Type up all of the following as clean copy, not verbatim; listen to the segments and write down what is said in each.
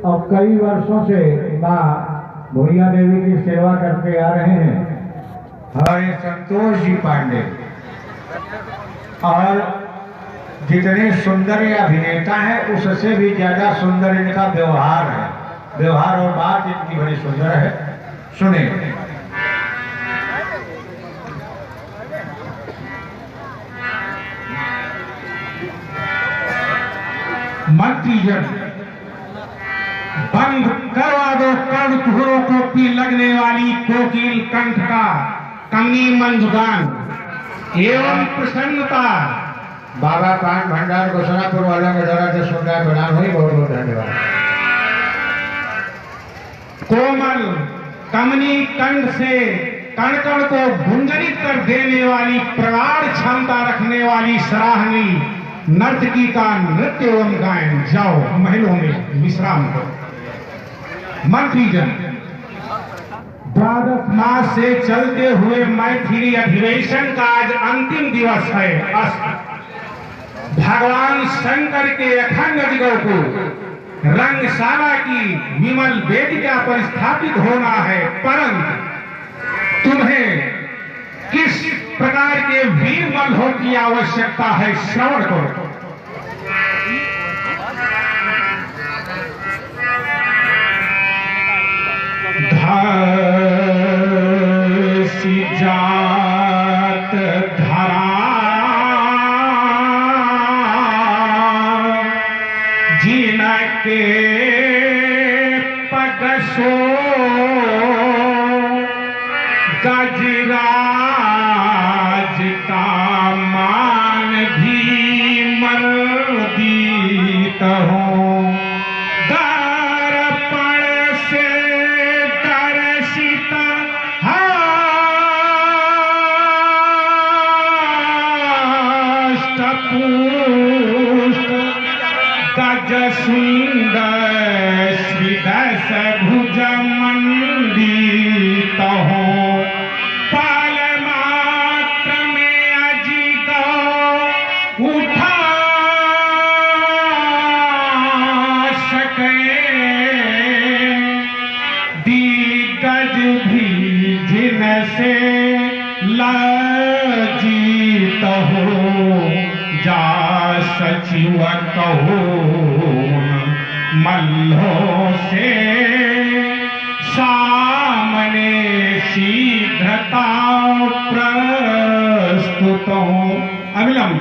और कई वर्षों से माँ भूया देवी की सेवा करते आ रहे हैं हमारे संतोष जी पांडे। और जितने सुंदर ये अभिनेता हैं उससे भी ज्यादा सुंदर इनका व्यवहार है। व्यवहार और बात इनकी बड़ी सुंदर है। सुने। मंत्रीजन, बंद करवा दो कर्णपुरों को पी लगने वाली कोकिल कंठ का कमनी मंजुगान एवं प्रसन्नता। बाबा पान भंडार गोसरापुर वालों के द्वारा जो सुंदर प्रदान हुई, बहुत बहुत धन्यवाद। कोमल कमनी कंठ से कण कण को गुंजरित कर देने वाली प्रगाढ़ क्षमता रखने वाली सराहनीय नर्तकी का नृत्य एवं गायन। जाओ महलों में विश्राम करो। मंत्रीजन, द्वादश मास से चलते हुए मैथिली अधिवेशन का आज अंतिम दिवस है। भगवान शंकर के अखंड अजगर को रंगशाला की विमल वेदिका पर स्थापित होना है, परंतु तुम्हें किस प्रकार के वीर मल्हों की आवश्यकता है, श्रवण करो। धसी जात धरा जिनके पगसो गजराज का मान भी मर्दित हो। दर्पण से दर्शित हष्टपुष्ट गज सुंदर श्रीदश भुज मंडित हो। पाल मात्र में अजिगो उठा सके, दिग्गज भी जिनसे लज्जित हो। जा सचिव कहो मल्लों से सामने शीघ्रता प्रस्तुत हो। अविलंब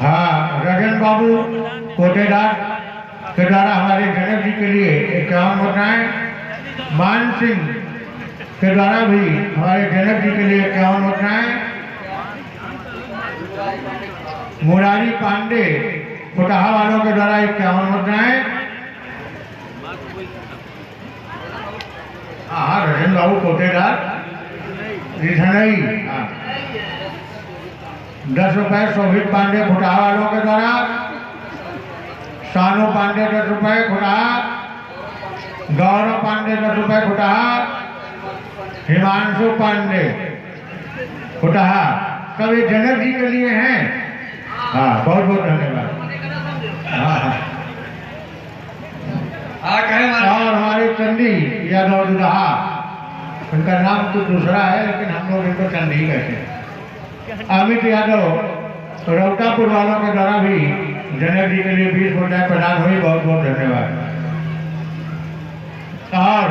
हाँ, रजन बाबू कोटेदार के द्वारा हमारे जनक जी के लिए 51 मुद्राएं, मान सिंह के द्वारा भी हमारे जनक जी के लिए 51 मुद्राएं, मुरारी पांडे फुटाहा वालों के द्वारा 51 मुद्राएं। हाँ, रजन बाबू कोटेदार रिधनई 10 रुपए, शोभित पांडे फुटाहा वालों के द्वारा, शानू पांडे 10 रुपए फुटाहा, गौरव पांडे 10 रुपए फुटाहा, हिमांशु पांडे फुटाहा, सभी जनक जी के लिए हैं। हाँ, बहुत बहुत धन्यवाद। और हमारे चंदी यादव दुल्हा, उनका नाम तो दूसरा है लेकिन हम लोग इनको चंदी ही कहते हैं। अमित यादव रौतापुर वालों के द्वारा भी जनक जी के लिए 20 मुद्राएं प्रदान हुई, बहुत बहुत धन्यवाद। और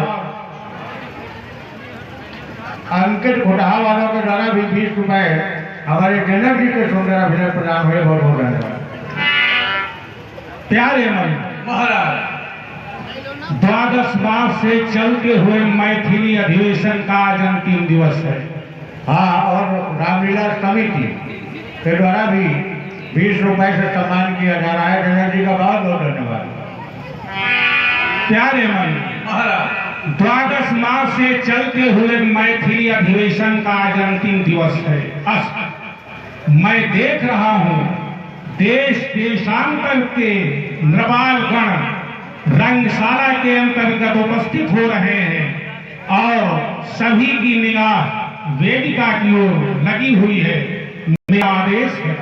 अंकित घोटाहा वालों के द्वारा भी 20 रुपए हमारे जनक जी के सुंदर अभिनय प्रदान हुए। बहुत बहुत धन्यवाद। प्यारे मन महाराज 12 मास से चलते हुए मैथिली अधिवेशन का आज अंतिम दिवस है। हाँ, और रामलीला समिति के द्वारा भी 20 रुपए से सम्मान किया जा रहा है। जनक जी का बहुत बहुत धन्यवाद। प्यारे मन महाराज 12 मास से चलते हुए मैथिली अधिवेशन का आज अंतिम दिवस है। मैं देख रहा हूं देश देशांतर के नृपालगण रंगशाला के अंतर्गत उपस्थित हो रहे हैं और सभी की निगाह वेदिका की ओर लगी हुई है। मेरा आदेश है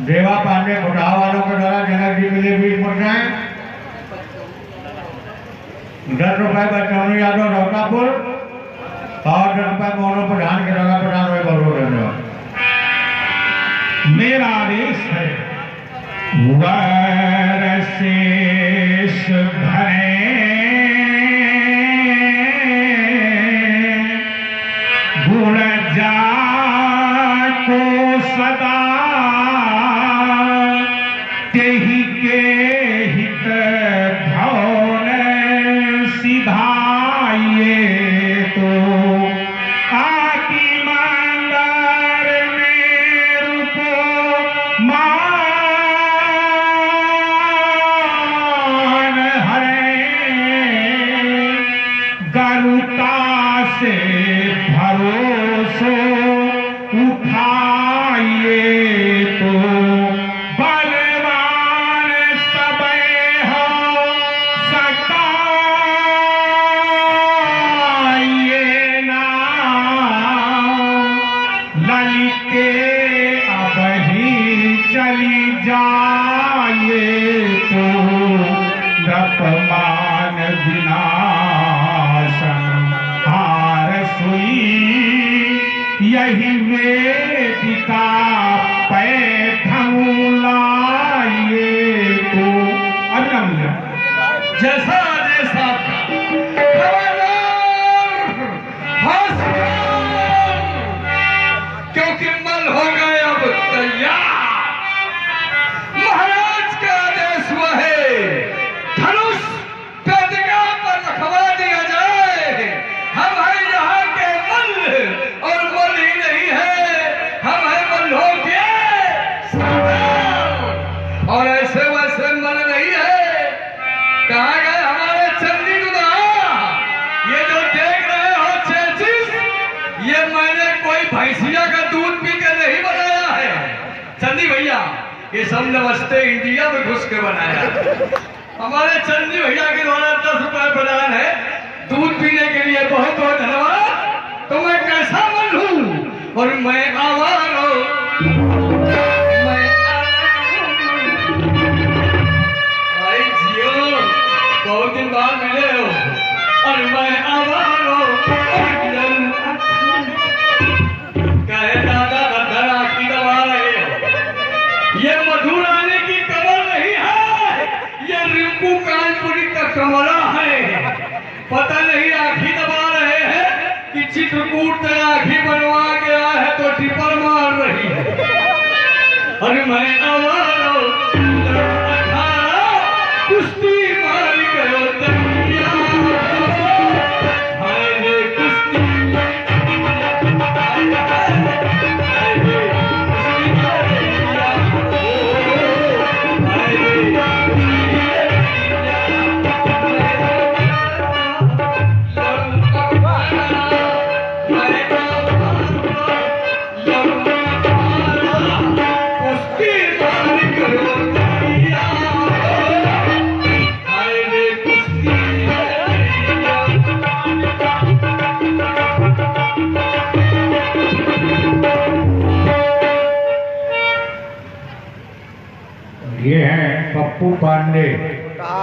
देवा पांडे घोटाहा वालों के द्वारा जनक जी के लिए 20 मुद्राएं, 10 रुपए बचौनी यादव रौतापुर और 10 रुपए मोहन प्रधान के द्वारा प्रदान हुए। बहुत बहुत धन्यवाद। मेरा आदेश है वरशेष भरे गुण जाको सदा तेहि के हित धौन सिधाइए तो आकी मंदर में रूपो मान है गरुता से भरोसो उठाइए तो बलवान सबे हो सकाइए ना ललिते अब ही चली जाइए तो नृपमान विनाशन हार सुई यही वेदिका पैठं लाइए तो अनन्य जैसा आदेश आपका। खबरदार! होशियार! क्योंकि मन हो गए अब तैयार। महाराज का आदेश हुआ है धनुष वेदिका पर रखवा दिया जाए। हम है यहाँ के मल्ल और मल ही नहीं है, हम है मल्लों के सरदार। और ऐसे वैसे मल नहीं है। कहाँ गए हमारे चंदी दुदा? ये जो देख रहे हो चेचिस, ये मैंने कोई भैंसिया का दूध पी के नहीं बनाया है चंदी भैया। ये सब नमस्ते इंडिया में घुस के बनाया। हमारे चंदी भैया के द्वारा 10 रुपए प्रदान है दूध पीने के लिए। बहुत बहुत धन्यवाद। तो मैं कैसा मन हूँ और मैं आवार हूँ। मैं भाई जियो, बहुत दिन बाद मिले हो और मैं आवार हूँ। कहे दादा धर आखी दबा रहे हो। ये मधुर आने की कमर नहीं है, ये रिंकू कानपुरी का कमरा है। पता नहीं आखी दबा रहे हैं कि चित्रकूट से आखी बनवा के आया है तो टिपर मार रही है। और मैं आवारो कुश्ती मार गयो तैया। हाय रे कुश्ती ये हैं पप्पू पांडे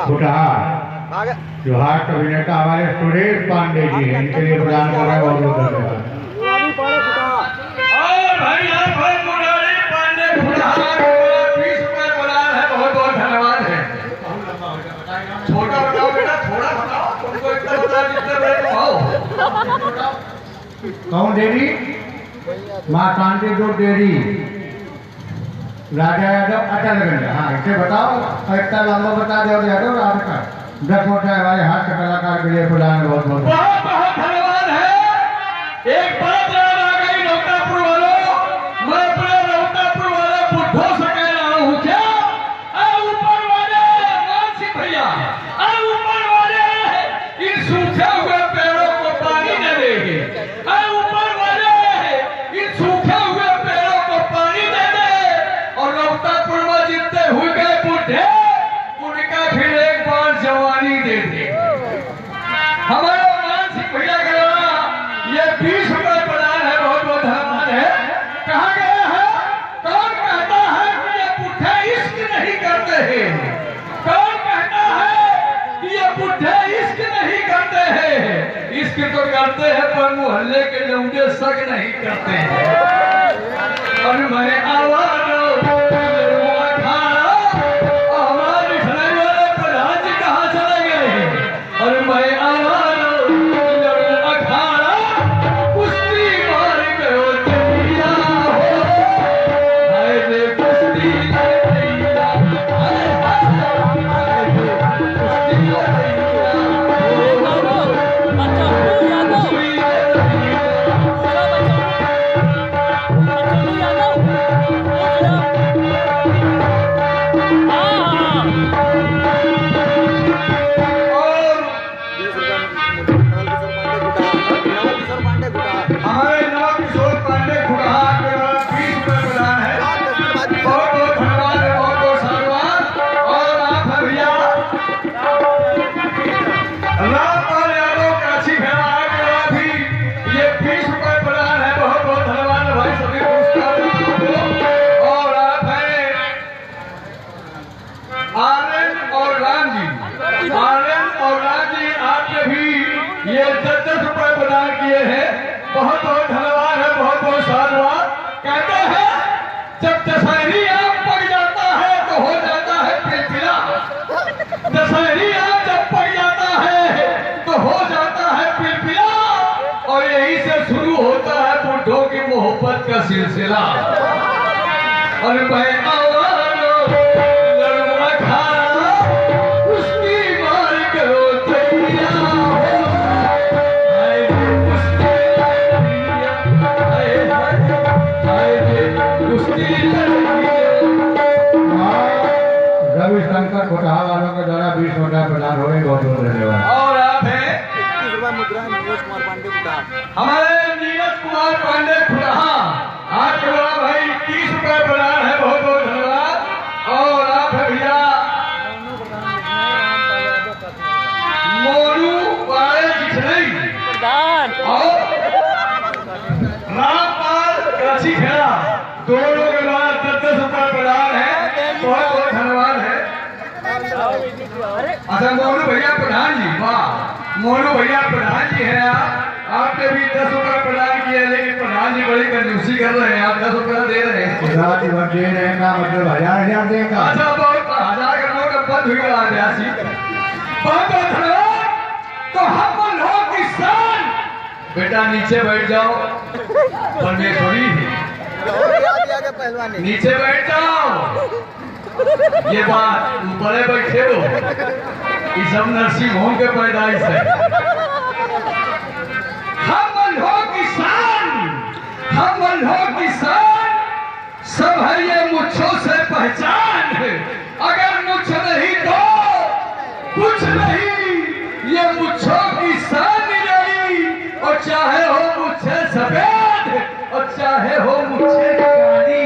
घोटाहा, जो हाट अभिनेता हमारे सुरेश पांडे जी हैं। इनके लिए प्रदान कर रहे हैं। बहुत बहुत धन्यवाद। और भाई आप भाई मुरारी पांडे घोटाहा को 20 रुपए प्रदान है। बहुत बहुत धन्यवाद है। छोटा बताओ बेटा, थोड़ा बताओ, तुमको इतना बता जितने बड़े तुम हो। कौन डेरी? माँ शांति दूध डेरी, राजा यादव अटलगंज। हाँ इसे बताओ, इतना लंबा बता दो यादव आपका 10 वोट है हमारे हाथ के कलाकार के लिए प्रदान बहुत बहुत बहुत बहुत धन्यवाद है। एक बात याद आ गई रौतापुर वालों, मैं अपने रौतापुर वाले बुढ़ों से कह रहा हूँ क्या? ऊपर वाले मानसी भैया, ऊपर वाले इन सूखे हुए पेड़ों को पानी न देंगे, ऊपर वाले इन सूखे हुए पेड़ों को पानी दे दे और रौतापुर में जितने हुए बुढ़े उनका फिर एक बार जवानी दे दे। हमारे मानसिक भैया का ये 20 रुपए प्रदान है, बहुत बहुत धन्यवाद है। कहा गया है, कौन कहता है कि ये बुढ़े इश्क नहीं करते हैं? कौन कहता है कि ये बुढ़े इश्क नहीं करते हैं? इश्क तो करते हैं पर मोहल्ले के लौंडे शक नहीं करते हैं। और मैं आवाज और मैं अखाड़ा कुश्ती मार गयो चलिया हो, हाय रे कुश्ती लड़ैया, हाय रे कुश्ती लड़ैया हमारे नव किशोर पांडे खुटहा के 20 रुपए प्रदान है। बहुत बहुत धन्यवाद है, बहुत बहुत साधुवाद। और आप हैं भैया रामपाल यादव काशी भेड़ा के भी ये 20 रुपए प्रदान है। बहुत बहुत धन्यवाद है भाई, सभी पुरस्कार आपको। और आप हैं आर्यन और राम जी, आर्यन और राम जी आपने भी ये 10-10 रुपए प्रदान किए हैं। बहुत बहुत धन्यवाद है, बहुत बहुत साधुवाद। कहते हैं जब दशहरी आम पक जाता है तो हो जाता है पिलपिला, दशहरी आम जब पक जाता है तो हो जाता है पिलपिला, और यही से शुरू होता है बुढ़ों की मोहब्बत का सिलसिला। और मैं रविशंकर खुटहा वालों के द्वारा 20 वोट प्रदान हुए, बहुत बहुत धन्यवाद। और आप हैं हमारे नीरज कुमार पांडे खुटहा, आपके द्वारा भाई 30 रुपए प्रदान है, बहुत बहुत धन्यवाद। और आप हैं भैया मोनू वाले जिसनई और रामपाल काशी खेड़ा, दोनों के द्वारा 10-10 रुपए प्रदान है, बहुत बहुत धन्यवाद है। अच्छा मोनू भैया प्रधान जी, वाह मोनू भैया प्रधान जी हैं आपने भी 10 रुपए प्रदान किए, लेकिन प्रधान जी बड़ी कंजूसी कर रहे हैं, आप 10 रुपया दे रहे हैं। रात भर दे रहे हैं का मतलब 1000 देगा। अच्छा बहुत 1000 का नोट बंद हुई गया ब्यासी। बहुत बहुत धन्यवाद। तो हम लोग किसान बेटा नीचे बैठ जाओ, परमेश्वरी नीचे बैठ जाओ। ये बात ऊपर बैठे हो, ये सब नर्सिंग होम के पैदाइश है। हम लोग किसान सब है ये मुच्छों से पहचान है, अगर मुझ नहीं तो कुछ नहीं, ये मुच्छों की शान नहीं। और चाहे हो मुझसे सफेद और चाहे हो मुझसे काली,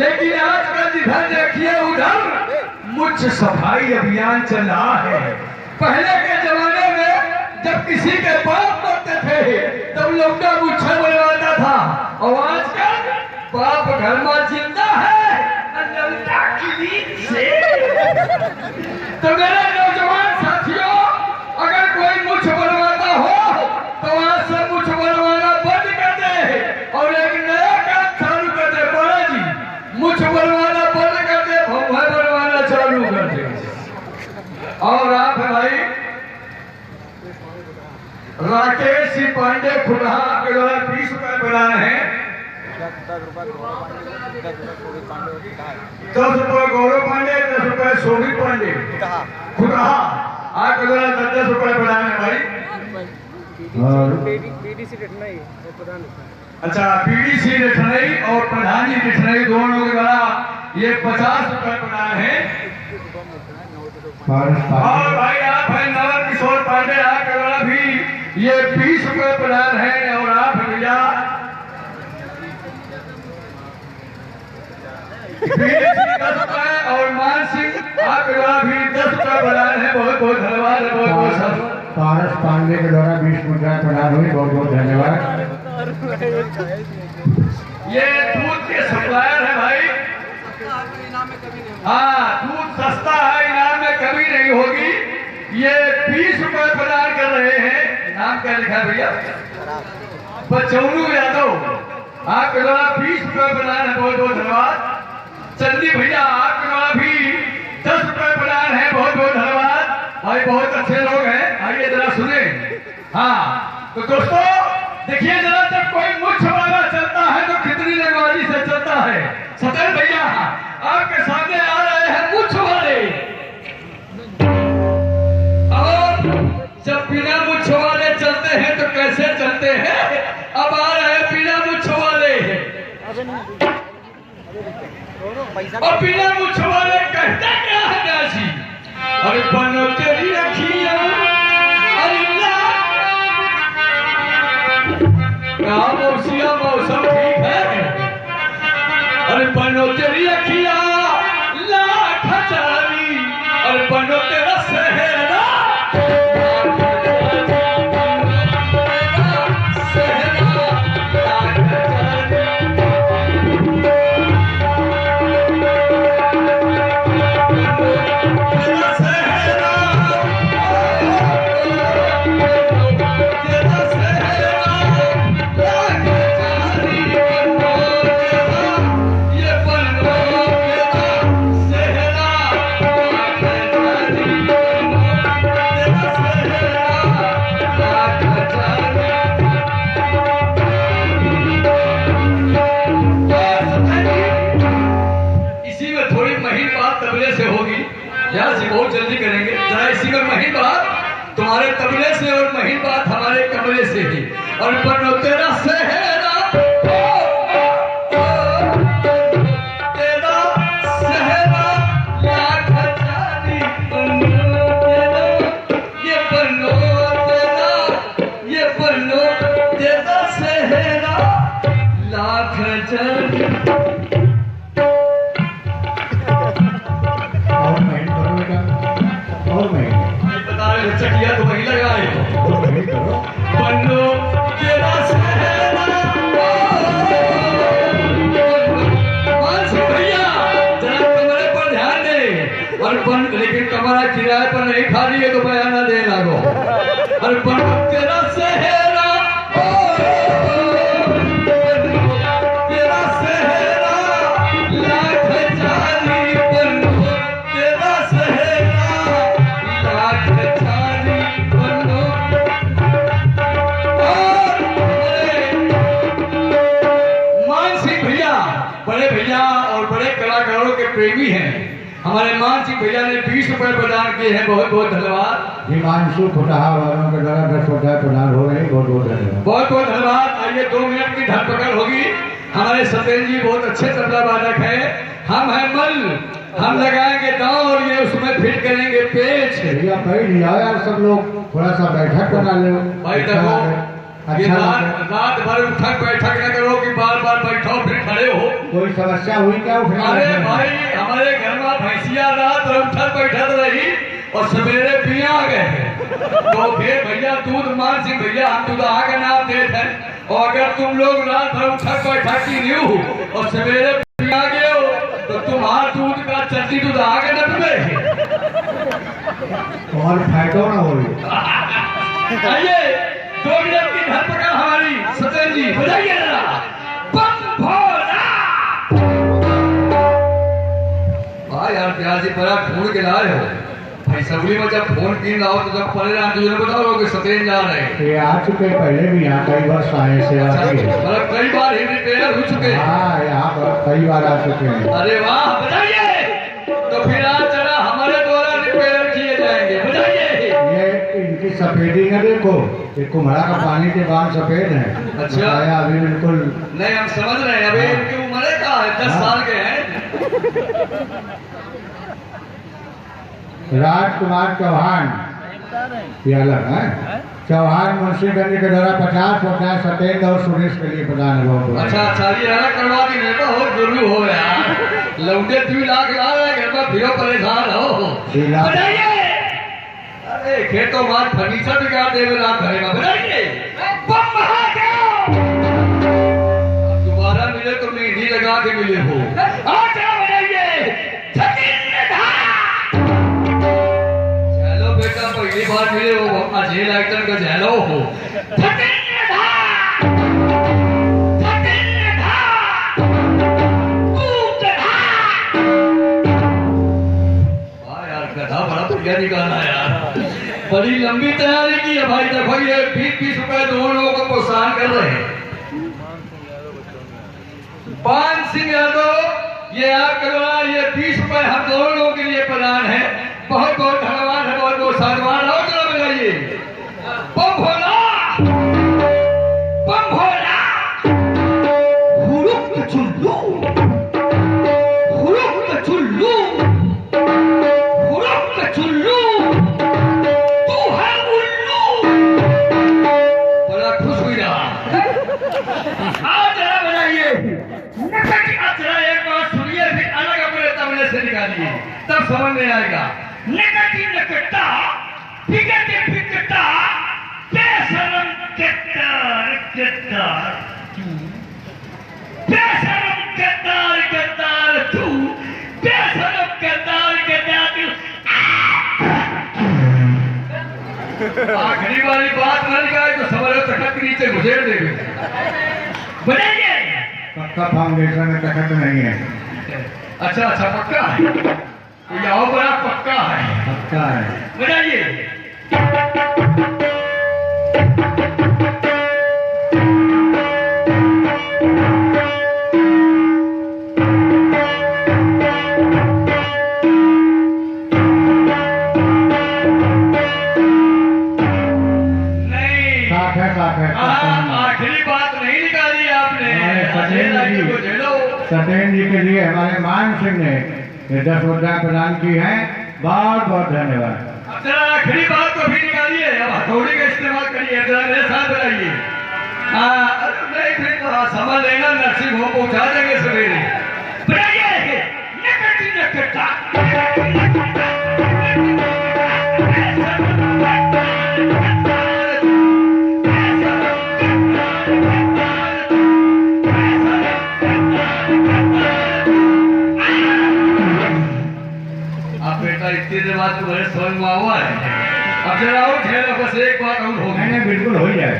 लेकिन आजकल जिधर देखिए उधर मुझ सफाई अभियान चल रहा है। पहले के जमाने में जब किसी के बाप मरते थे तब लौंडा मुच्छे बनवाता था, और आजकल बाप घर में जिंदा है लौंडा की नींद से। तो मेरे नौजवान साथियों, अगर कोई मुझ बनवाता हो तो आज से मुझ बनवाना बंद कर दे और एक नया काम चालू कर दे। बड़ा जी मुझ बनवाना बंद कर दे, भगवान बनवाना चालू कर दे। और आप राकेश सिंह पांडे खुदहा के द्वारा 20 रुपए प्रदान है। 10 रुपए गौरव पांडे, 10 रुपए शोभित पांडे खुदहा आपके द्वारा 10 रुपए प्रदान है भाई। अच्छा, पीडीसी रिठनई और प्रधान जी रिठनई दोनों के द्वारा ये 50 रुपए प्रदान है। और भाई आप है नवल किशोर पांडे, आपके द्वारा भी ये 20 रुपए प्रदान है। और आप भैया पीडीसी 10 रुपए और मान सिंह आपके द्वारा भी 10 रुपए प्रदान है। बहुत बहुत धन्यवाद, बहुत बहुत पारस पांडे के द्वारा 20 मुद्राएं प्रदान हुई, बहुत बहुत धन्यवाद। ये दूध के सप्लायर है भाई। हाँ, दूध सस्ता है, इनाम में कमी नहीं होगी। ये 20 रुपए प्रदान कर रहे हैं। नाम क्या लिखा है भैया? बचौनू यादव, आपके द्वारा 20 रुपए प्रदान है, बहुत बहुत धन्यवाद। चंदी भैया आपके द्वारा भी 10 रुपए प्रदान है, बहुत बहुत धन्यवाद। भाई बहुत अच्छे लोग हैं, आइए जरा सुने। हाँ तो दोस्तों देखिए जरा, जब कोई मुछ वाला चलता है तो कितनी लगवाजी से चलता है। सतेन भैया आपके सामने आ रहे हैं मुछ वाले, और जब बिना मुछ वाले चलते हैं तो कैसे चलते हैं? अब आ रहे हैं बिना मुछ वाले, और बिना मुछ वाले कहते क्या है दासी? अरे बनो तेरी अखियां, अरे मौसिया मौसम ठीक है। अरे बनो तेरी अखियां लाख हजारी, अरे बनो तेरा सहरा बहुत जल्दी करेंगे। जरा इसी में महीन बात तुम्हारे तबले से और महीन बात हमारे कमरे से ही। और बनो तेरा सहरा, तेरा सहरा लाख हजारी, बनो तेरा, ये बनो तेरा, ये बनो तेरा सहरा लाख हजारी। चकिया तो वही लगाए बनो तेरा सहरा। भैया जरा कमरे पर ध्यान दे, और लेकिन कमरा किराए पर नहीं खाली है तो बयाना दे लागो। और बनो तेरा सहरा, तेरा सहरा लाख हजारी, बनो तेरा सहरा लाख हजारी। बड़े भैया और बड़े कलाकारों के प्रेमी हैं हमारे मान सिंह भैया ने 20 रुपए प्रदान किए हैं, बहुत बहुत धन्यवाद। हिमांशु खुटहा वालों के द्वारा 10 रुपए प्रदान हो रहे हैं, बहुत बहुत धन्यवाद, बहुत बहुत धन्यवाद। आइए 2 मिनट की धरपकड़ होगी। हमारे सतेन जी बहुत अच्छे तबला वादक है। हम हैं मल, हम लगाएंगे दांव और ये उसमें फिट करेंगे पेच। भैया भाई लिया यार, सब लोग थोड़ा सा बैठक बना ले भाई। देखो ये रात भर उठक बैठक न करो कि बार बार बैठो फिर खड़े हो। कोई समस्या हुई क्या? अरे भाई हमारे घर में भैंसिया रात भर उठक बैठक रही और सवेरे पिया गए, तो फिर भैया दूध मान सिंह भैया हम दूध आगे नाम देते हैं। और अगर तुम लोग रात भर उठक बैठक की नहीं हो और सवेरे पिया गए हो तो तुम्हारा दूध का चट्टी दूध आगे न पिए और फैटो ना हो। आइए 2 मिनट की धरपकड़ हमारी सतेन जी बजाइए जरा। बम भोला भाई यार प्यार से बड़ा खून के लाए हो भैसवली में जब फोन की ना हो तो जब परे रहा तुझे बताओ लोग सतेन जा रहे हैं। ये आ चुके पहले भी यहाँ कई वर्ष आए सेवा की है। मतलब कई बार ही रिपेयर हो चुके हैं। हाँ यहाँ पर कई बार आ चुके हैं। अरे वाह बताइए, तो फिर आज जरा हमारे द्वारा रिपेयर किए जाएंगे, बताइए। ये इनकी सफेदी है, देखो ये कुम्हरा का पानी के बाद सफेद है। अच्छा। बताया अभी बिल्कुल नहीं हम समझ रहे हैं, अभी इनकी उम्र का है 10 साल के हैं। राजकुमार चौहान ये अलग है। चौहान मुंशीगंज के द्वारा 50 सत्येंद्र और सुरेश के लिए प्रदान हुआ। अच्छा अच्छा, ये अलग करवा दी नहीं तो बहुत जरूरी हो यार। लौटे 2 लाख ला रहे घर में फिरो परेशान हो। 2 लाख बताइए। अरे खेतों बाद फर्नीचर बिगाड़ देवे लाख घरे में, बताइए। बम बहा दो। दोबारा मिले तो मेहंदी लगा के मिले हो। आज बताइए। चलो बेटा पहली बार मिले हो, अपना जेल आइटम का झेलो हो। गधा बड़ा बढ़िया निकाला यार, बड़ी लंबी तैयारी की है भाई। देखो ये 20-20 रुपए दोनों लोगों को प्रोत्साहन कर रहे हैं। पान सिंह यादव ये आपके द्वारा ये 20 रुपए हम दोनों लोगों के लिए प्रदान है। बहुत बहुत धन्यवाद है, बहुत बहुत साधुवाद। और चलो बताइए। बम भोला, बम भोला, हुरुक चुल्लू, हुरुक चुल्लू, चुल्लू, तू है उल्लू। बड़ा खुश हुई रहा। आज जरा बताइए, जरा एक बात सुनिए, फिर अलग अपने तबले से निकालिए, तब समझ में आएगा। नकटी नकटा, फिकटे फिकटा, बेशरम केदार केदार तू, बेशरम केदार केदार तू, बेशरम केदार केदार तू। आखिरी वाली बात मर गया तो समझो तखत के नीचे घुसेड़ देंगे। बताइए। पक्का फाउंडेशन में तखत नहीं है। अच्छा अच्छा पक्का है, तो यहाँ बड़ा पक्का है। पक्का है। बताइए। आखिरी बात नहीं निकाली आपने। सत्येंद्र जी के लिए हमारे मान सिंह ने ये 10 मुद्रा प्रदान की है। बहुत बहुत धन्यवाद। अब जरा आखिरी बात को भी निकालिए, अब हथौड़ी का इस्तेमाल करिए, जरा मेरे साथ बताइए। नहीं फिर समझ लेना, नर्सिंग होम पहुंचा देंगे सवेरे। बताइए। नकटी नकटा, इतनी देर बाद तुम्हारे समझ में हुआ है। अब जरा और ठहरो, बस एक बात और होगी। नहीं बिल्कुल हो जाए,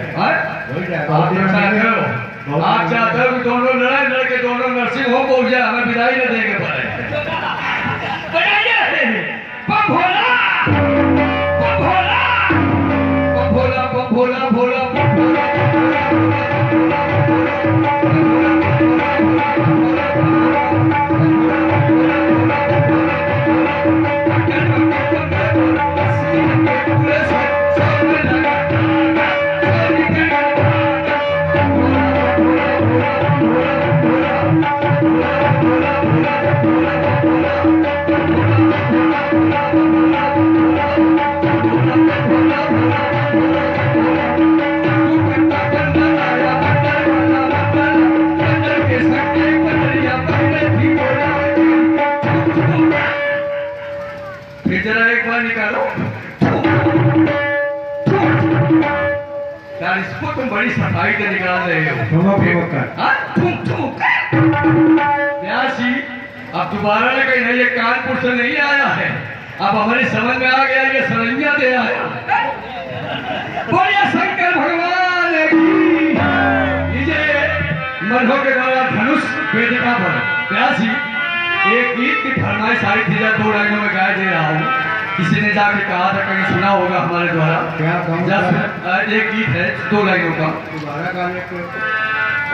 हो जाए। आप चाहते हो कि दोनों लड़ाई लड़के दोनों नर्सिंग होम पहुंच जाए, हमें विदाई न देंगे पड़े। बम भोला, बम भोला, बम भोला, बम भोला, भोला, बम भोला, जरा एक बार निकालो यार, इसको तुम बड़ी सफाई से निकाल रहे हो। व्यासी अब दोबारा ने कहीं नहीं, ये कानपुर से नहीं आया है, अब हमारी समझ में आ गया ये सरैया दे आया। बोलिए शंकर भगवान की। मधो के द्वारा धनुष वेदिका पर व्यासी एक गीत की फरमाइश आई थी, 2 लाइनों में गाया दे रहा हूँ। किसी ने जाके कहा था, कहीं सुना होगा हमारे द्वारा। क्या कहूँ जब एक गीत है 2 लाइनों का, दोबारा गाने को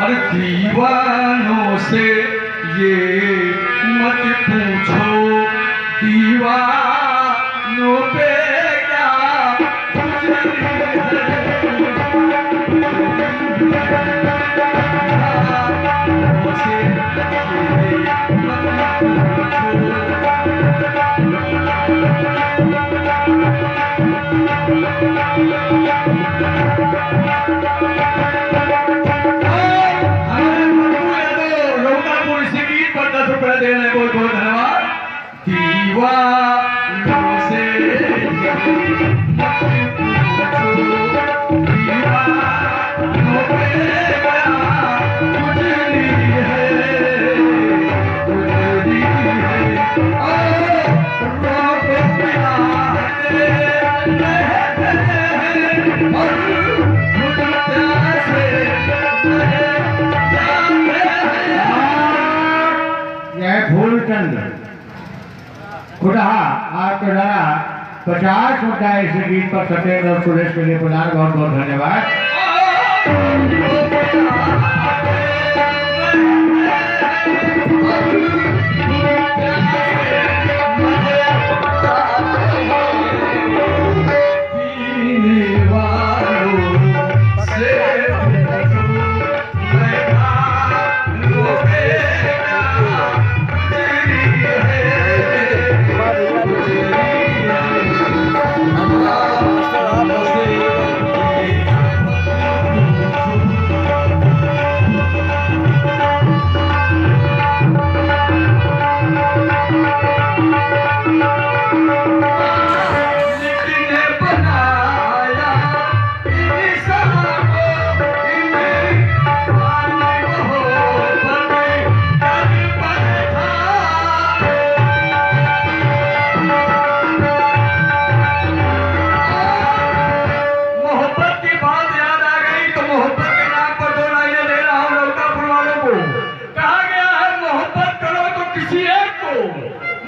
और दीवानों से ये मत पूछो, दीवानों पे क्या देने बहुत बहुत धन्यवाद। दीवानों से दीवानों पे गया गुजरी है, गुजरी है और पिया और फूलचंद खुदहा आपके द्वारा 50 रुपया इस गीत पर सत्येंद्र और सुरेश के लिए प्रदान बहुत बहुत धन्यवाद।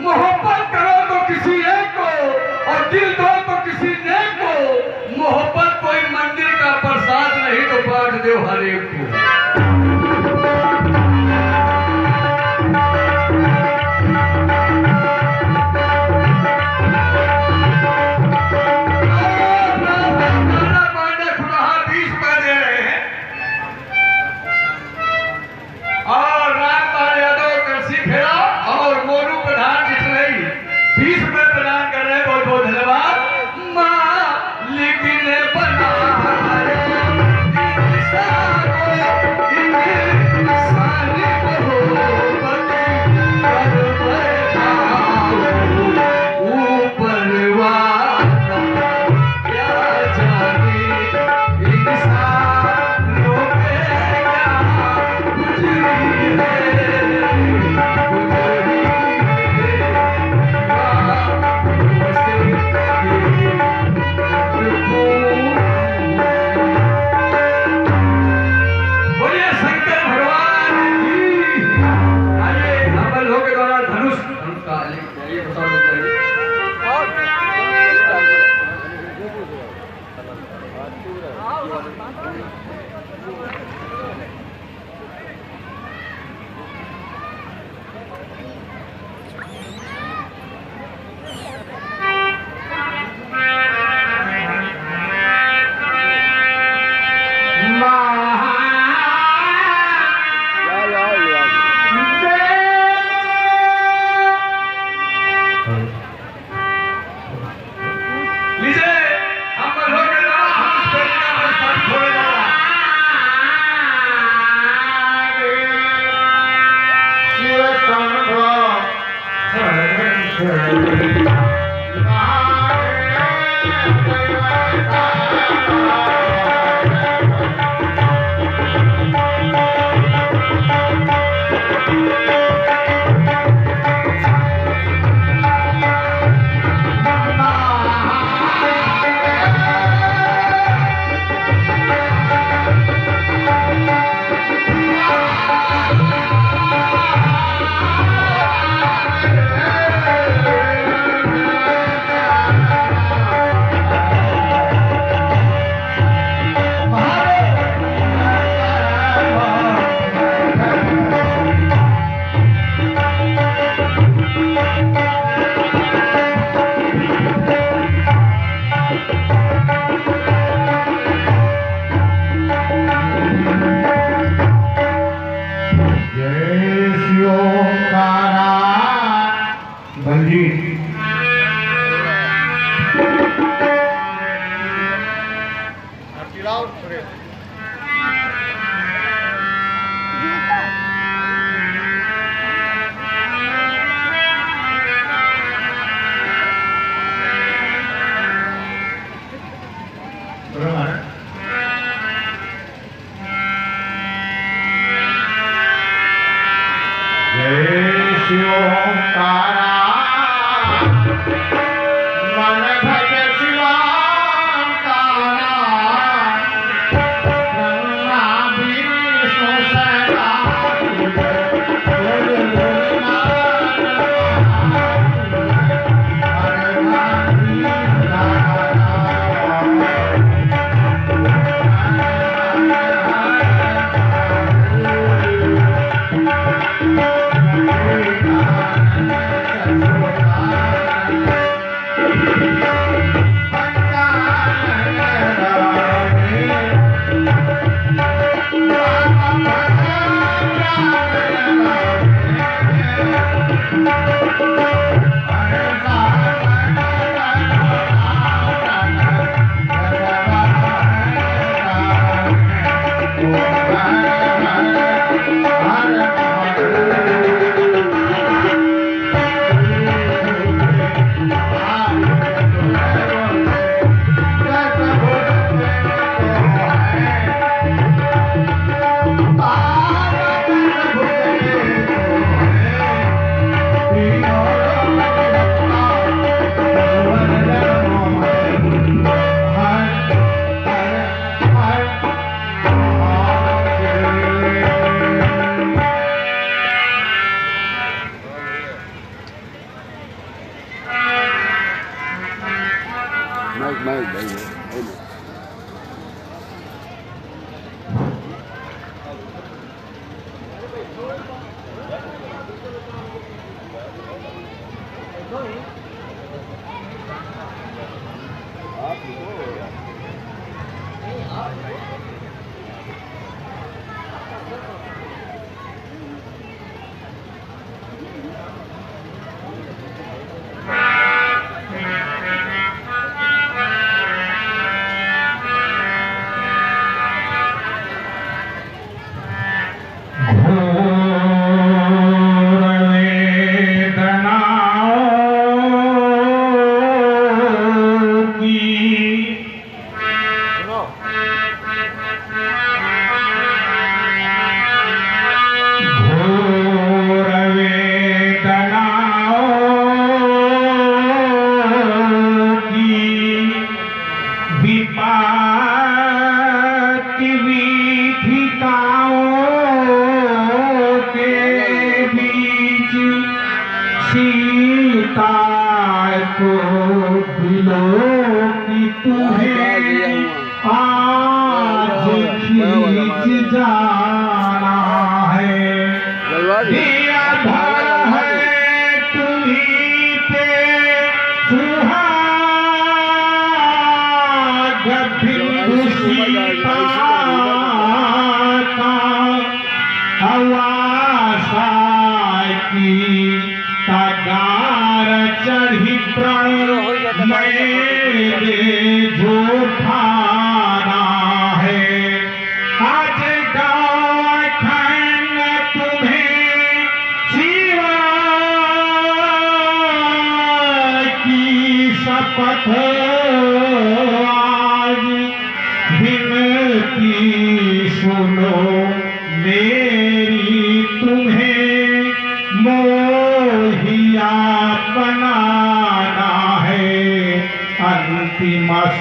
मोहब्बत करो तो किसी एक को, और दिल दो तो किसी नेक को। मोहब्बत कोई मंदिर का प्रसाद नहीं, तो बांट दो हर एक को। मालिक ने बनाया मन भज शिवाम का नाम ब्रह्मा विष्णु सदा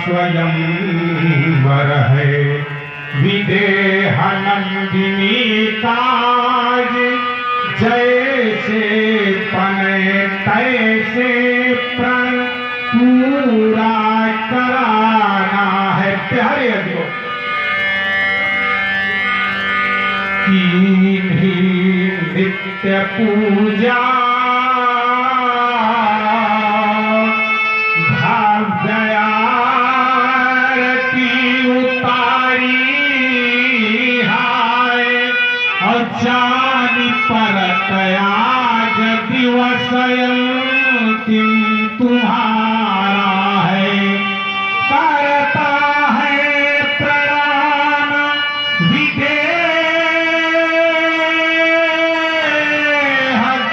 स्वयं वर है विदेहनंदिनी काज जैसे पने तैसे प्रण पूरा कराना है। प्यारे अदियो की नित्य पूजा जानी परत आज दिवस अंतिम तुम्हारा है। करता है प्रणाम विदेह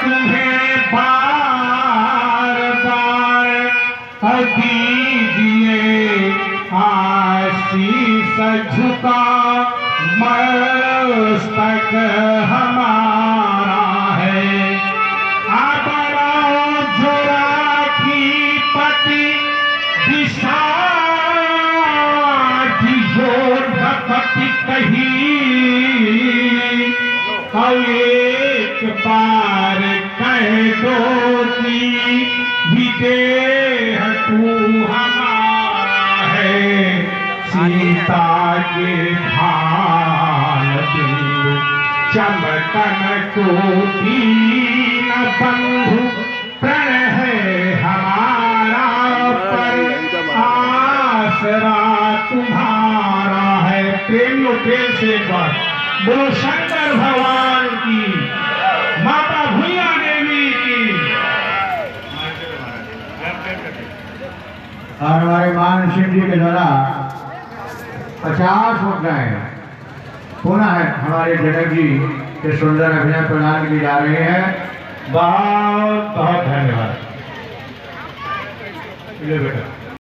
तुम्हें बार बार दीजिए आशीष झुका मस्तक हमारा है। बड़ा जो राखी पति एक बार कह दो कि भी देह तू हमारा है, सीता के भान बिंदु चमकन को दीन बंधु प्रण है हमारा, पर आसरा तुम्हारा है। प्रेमियों प्रेम से एक बार बोलो शंकर भगवान की, माता भूया देवी की। और हमारे मान सिंह जी के द्वारा 50 मुद्राएं पुनः हमारे जनक जी के सुंदर अभिनय प्रदान की जा रही है। बहुत बहुत धन्यवाद। ले बेटा।